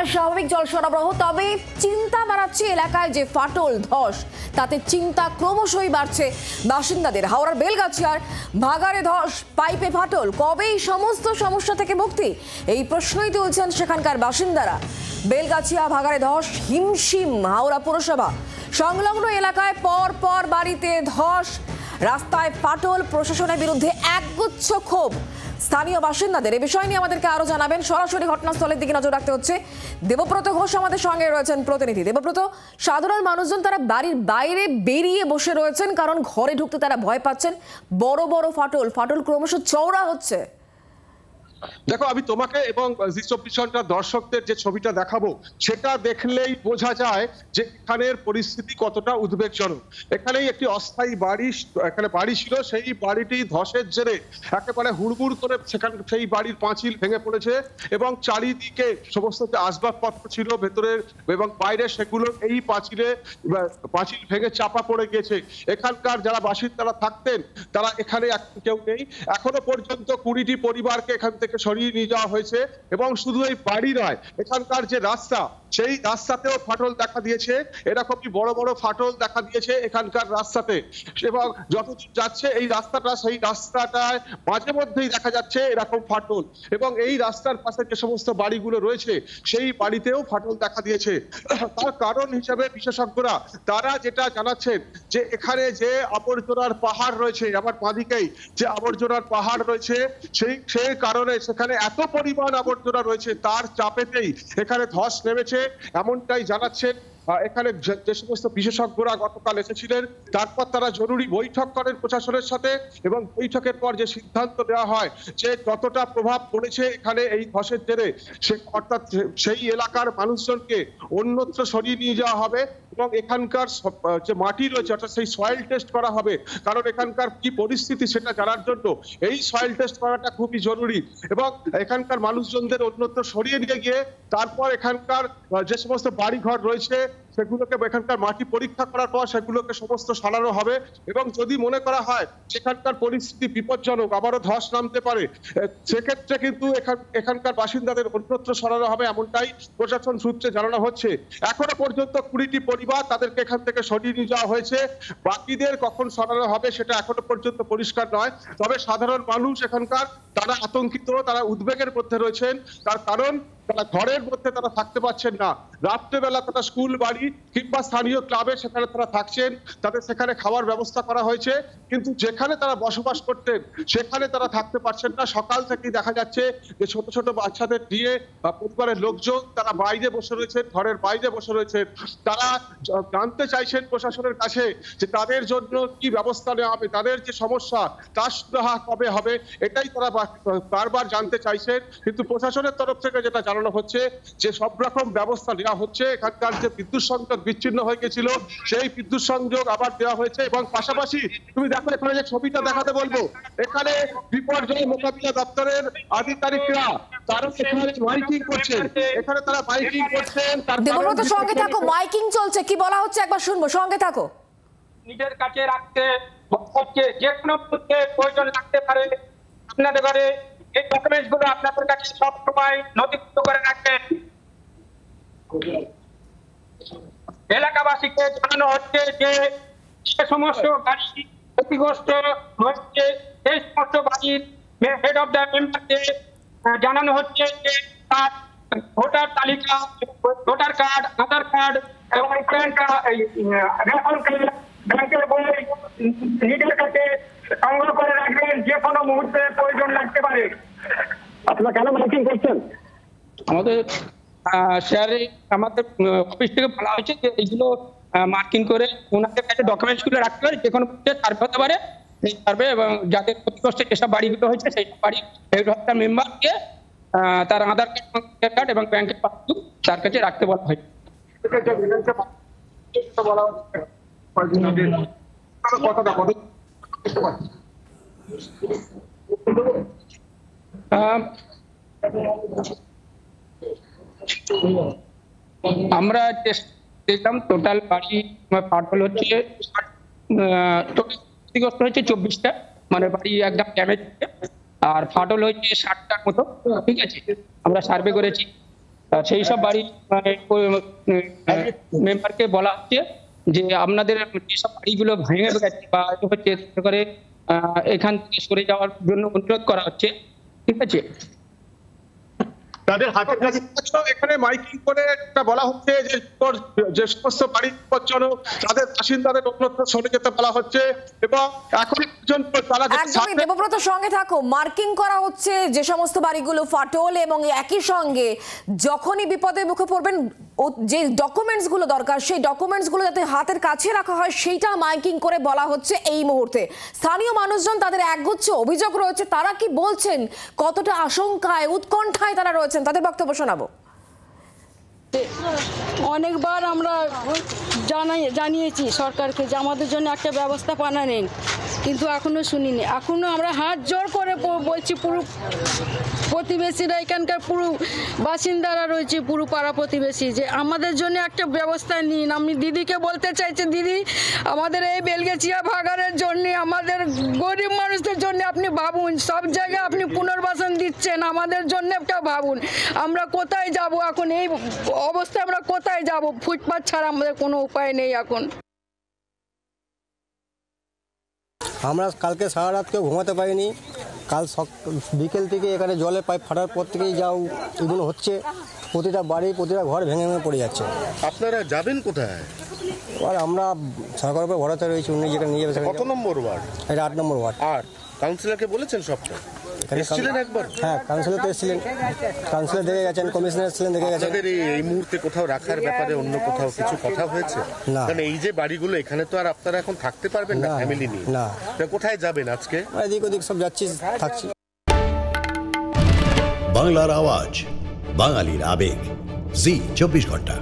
এলাকায় স্বাভাবিক জল সরবরাহ, তবে চিন্তা বাড়াচ্ছে এলাকায় যে ফাটল ধস, তাতে চিন্তা ক্রমশই বাড়ছে বাসিন্দাদের। হাওড়ার বেলগাছিয়ার ভাগাড়ে ধস, পাইপে ফাটল, কবে এই সমস্ত সমস্যা থেকে মুক্তি? এই প্রশ্নই তুলছেন সেখানকার বাসিন্দারা। বেলগাছিয়া ভাগাড়ে ধস, হিমশিম হাওড়া পুরসভা। সংলগ্ন এলাকায় পর পর বাড়িতে ধস, রাস্তায় ফাটল, প্রশাসনের বিরুদ্ধে একগুচ্ছ ক্ষোভ স্থানীয় বাসিন্দাদের। এই বিষয় নিয়ে আমাদেরকে আরো জানাবেন, সরাসরি ঘটনাস্থলের দিকে নজর রাখতে হচ্ছে দেবব্রত ঘোষ আমাদের সঙ্গে রয়েছেন প্রতিনিধি। দেবব্রত, সাধারণ মানুষজন তারা বাড়ির বাইরে বেরিয়ে বসে রয়েছেন, কারণ ঘরে ঢুকতে তারা ভয় পাচ্ছেন। বড় বড় ফাটল ক্রমশ চওড়া হচ্ছে। দেখো, আমি তোমাকে এবং জি24 ঘন্টা দর্শকদের যে ছবিটা দেখাবো, সেটা দেখলেই বোঝা যায় যে এখানের পরিস্থিতি কতটা উদ্বেগজনক। এখানেই একটি অস্থায়ী বাড়ি ছিল, সেই বাড়িটি ধসের জেরে একেবারে হুড়মুড় করে সেই বাড়ির পাঁচিল ভেঙে পড়েছে এবং চারিদিকে সমস্ত যে আসবাবপত্র ছিল ভেতরের এবং বাইরে, সেগুলো এই পাঁচিল ভেঙে চাপা পড়ে গিয়েছে। এখানকার যারা বাসিন্দারা থাকতেন, তারা এখানে কেউ নেই। এখনো পর্যন্ত 20টি পরিবারকে এখান থেকে সরিয়ে নিয়ে যাওয়া হয়েছে এবং শুধু এই বাড়ি নয়, এখানকার যে রাস্তা, সেই রাস্তাতেও ফাটল দেখা দিয়েছে। এরকমই বড় বড় ফাটল দেখা দিয়েছে এখানকার রাস্তাতে এবং যতদূর যাচ্ছে এই রাস্তাটা, সেই রাস্তাটায় মাঝে মধ্যেই দেখা যাচ্ছে এরকম ফাটল এবং এই রাস্তার পাশে যে সমস্ত বাড়িগুলো রয়েছে, সেই বাড়িতেও ফাটল দেখা দিয়েছে। তার কারণ হিসেবে বিশেষজ্ঞরা তারা যেটা জানাচ্ছেন যে এখানে যে আবর্জনার পাহাড় রয়েছে, আমার বাঁদিকেই যে আবর্জনার পাহাড় রয়েছে, সেই কারণে সেখানে এত পরিমাণ আবর্জনা রয়েছে, তার চাপেতেই এখানে ধস নেমেছে, এমনটাই জানাচ্ছেন এখানে যে সমস্ত বিশেষজ্ঞরা গতকাল এসেছিলেন। তারপর তারা জরুরি বৈঠক করেন প্রশাসনের সাথে এবং বৈঠকের পর যে সিদ্ধান্ত দেওয়া হয় যে যতটা প্রভাব পড়েছে এখানে এই ধসের জেরে, অর্থাৎ সেই এলাকার মানুষজনকে অন্যত্র সরিয়ে নিয়ে যাওয়া হবে এবং এখানকার যে মাটি রয়েছে অর্থাৎ সেই সয়েল টেস্ট করা হবে, কারণ এখানকার কি পরিস্থিতি সেটা জানার জন্য এই সয়েল টেস্ট করাটা খুবই জরুরি এবং এখানকার মানুষজনদের অন্যত্র সরিয়ে নিয়ে গিয়ে তারপর এখানকার যে সমস্ত বাড়িঘর রয়েছে সেগুলোকে এখানকার মাটি পরীক্ষা করার পর সেগুলোকে সমস্ত সরানো হবে এবং যদি মনে করা হয় সেখানকার পরিস্থিতি বিপজ্জনক, আবারও ধস নামতে পারে, সেক্ষেত্রে কিন্তু এখানকার বাসিন্দাদের অন্যত্র সরানো হবে, এমনটাই প্রশাসন সূত্রে জানানো হচ্ছে। এখনো পর্যন্ত 20টি পরিবার তাদেরকে এখান থেকে সরিয়ে নিয়ে যাওয়া হয়েছে। বাকিদের কখন সরানো হবে সেটা এখনো পর্যন্ত পরিষ্কার নয়। তবে সাধারণ মানুষ এখানকার তারা আতঙ্কিত, তারা উদ্বেগের মধ্যে রয়েছেন। তার কারণ তারা ঘরের মধ্যে তারা থাকতে পারছেন না। রাত্রেবেলা তারা স্কুল, বাড়ি কিংবা স্থানীয় ক্লাবে সেখানে তারা থাকছেন, তাদের সেখানে খাওয়ার ব্যবস্থা করা হয়েছে, কিন্তু যেখানে তারা বসবাস করতেন সেখানে তারা থাকতে পারছেন না। সকাল থেকেই দেখা যাচ্ছে যে ছোট ছোট বাচ্চাদের নিয়ে পরিবারের লোকজন তারা বাইরে বসে রয়েছেন, ঘরের বাইরে বসে রয়েছেন। তারা জানতে চাইছেন প্রশাসনের কাছে যে তাদের জন্য কি ব্যবস্থা নেওয়া হবে, তাদের যে সমস্যা তার সুরাহা কবে হবে, এটাই তারা বারবার জানতে চাইছেন। কিন্তু প্রশাসনের তরফ থেকে যেটা জানানো হচ্ছে যে সব রকম ব্যবস্থা নেওয়া হচ্ছে। এখানকার যে বিদ্যুৎ সংযোগ বিচ্ছিন্ন হয়ে গেছিল সেই বিদ্যুৎ সংযোগ আবার দেওয়া হয়েছে এবং পাশাপাশি তুমি দেখো এখানে যে ছবিটা দেখাতে বলবো, এখানে বিপর্যয় মোকাবিলা দপ্তরের আধিকারিকরা তারা এখানে মাইকিং করছেন, এখানে তারা মাইকিং করছেন। দেবব্রত, সঙ্গে থাকো, মাইকিং চলছে, কি বলা হচ্ছে একবার শুনবো, সঙ্গে থাকো। নিজের কাছে রাখতে হচ্ছে, যে কোনো প্রয়োজন লাগতে পারে আপনাদের ঘরে, এই ডকুমেন্টস গুলো আপনাদের কাছে সব সময় নথিভুক্ত করে রাখবেন। এলাকাবাসীকে জানানো হচ্ছে যে সমস্ত বাড়ি ক্ষতিগ্রস্ত হচ্ছে সেই সমস্ত বাড়ির হেড অফ দ্য মেম্বারকে জানানো হচ্ছে যে তার ভোটার তালিকা, ভোটার কার্ড, আধার কার্ড এবং রেশন কার্ড, ব্যাংকের বই নিজের কাছে সংগ্রহ করে রাখবেন, যে কোনো মুহূর্তে প্রয়োজন লাগতে পারে। আপনারা কেন মাইকিং করছেন? আমাদের শেয়ারে আমাদের অফিস থেকে বলা হয়েছে যে এইগুলো মার্কিং করে ওনাদের কাছে ডকুমেন্টস গুলো রাখতে পারে, যে কোনো সার্ভে হতে পারে, সেই সার্ভে এবং যাদের ক্ষতিগ্রস্ত যেসব বাড়িগুলো হয়েছে সেই বাড়ি হেড মেম্বারকে তার আধার কার্ড এবং ব্যাংকের পাসবুক তার কাছে রাখতে বলা হয়। আমরা দেখলাম টোটাল বাড়ি ফাটল হচ্ছে ক্ষতিগ্রস্ত হয়েছে 24টা, মানে বাড়ি একদম ড্যামেজ হচ্ছে, আর ফাটল হয়েছে 60টার মতো। ঠিক আছে, আমরা সার্ভে করেছি সেই সব বাড়ির মেম্বারকে বলা হচ্ছে যে আপনাদের যেসব বাড়িগুলো ভেঙে গেছে বা হচ্ছে করে এখান থেকে সরে যাওয়ার জন্য অনুরোধ করা হচ্ছে, ঠিক আছে? তাদের হাতের কাছে এখানে মাইকিং করে একটা বলা হচ্ছে যে সমস্ত বাড়ি বিপজ্জনক তাদের বাসিন্দাদের অন্যত্র সরে যেতে বলা হচ্ছে এবং এখন পর্যন্ত তারা একদমই দেবব্রত সঙ্গে থাকো। মার্কিং করা হচ্ছে যে সমস্ত বাড়িগুলো ফাটল, এবং একই সঙ্গে যখনই বিপদের মুখে পড়বেন যে ডকুমেন্টস গুলো দরকার সেই ডকুমেন্টস গুলো যাতে হাতের কাছে রাখা হয় সেইটা মাইকিং করে বলা হচ্ছে এই মুহূর্তে। স্থানীয় মানুষজন তাদের একগুচ্ছ অভিযোগ রয়েছে, তারা কি বলছেন, কতটা আশঙ্কায় উৎকণ্ঠায় তারা রয়েছেন, তাদের বক্তব্য শোনাবো। অনেকবার আমরা জানিয়েছি সরকারকে যে আমাদের জন্য একটা ব্যবস্থা বানালেন, কিন্তু এখনো শুনিনি। এখনো আমরা হাত জোর করে বলছি, পুরো প্রতিবেশীরা, এখানকার পুরো বাসিন্দারা রয়েছে, পুরো পাড়া প্রতিবেশী, যে আমাদের জন্য একটা ব্যবস্থা নিন। আমি দিদিকে বলতে চাইছি, দিদি আমাদের এই বেলগাছিয়া ভাগাড়ের জন্য, আমাদের গরিব মানুষদের জন্য আপনি ভাবুন। সব জায়গায় আপনি পুনর্বাসন দিচ্ছেন, আমাদের জন্য একটা ভাবুন। আমরা কোথায় যাব এখন? এই অবস্থায় আমরা কোথায় যাব? ফুটপাত ছাড়া আমাদের কোনো উপায় নেই এখন। আমরা কালকে সারা রাত কেউ ঘুমাতে পারিনি। কাল বিকেল থেকে এখানে জলের পাইপ ফাটার পর থেকেই যাও এগুলো হচ্ছে। প্রতিটা বাড়ি, প্রতিটা ঘর ভেঙে ভেঙে পড়ে যাচ্ছে। আপনারা যাবেন কোথায়? আর আমরা সরকারের উপর ভরসা রয়েছি, উনি যেখানে নিয়ে যাবে। কত নম্বর ওয়ার্ড? এটা 8 নম্বর ওয়ার্ড। আর কাউন্সিলরকে বলেছেন সবটা? এসেছিলেন একবার? হ্যাঁ, কাউন্সিলর তো এসেছিলেন, কাউন্সিলর দেখে গেছেন, কমিশনার এসেছিলেন, দেখে গেছেন। আপনাদের এই মুহূর্তে কোথাও রাখার ব্যাপারে অন্য কোথাও কিছু কথা হয়েছে? না। কারণ এই যে বাড়িগুলো, এখানে তো আর আপনারা এখন থাকতে পারবেন না ফ্যামিলি নিয়ে। না। কোথায় যাবেন আজকে? এদিক ওদিক সব যাচ্ছি, থাকছি। বাংলার আওয়াজ, বাঙালির আবেগ, জি 24 ঘন্টা।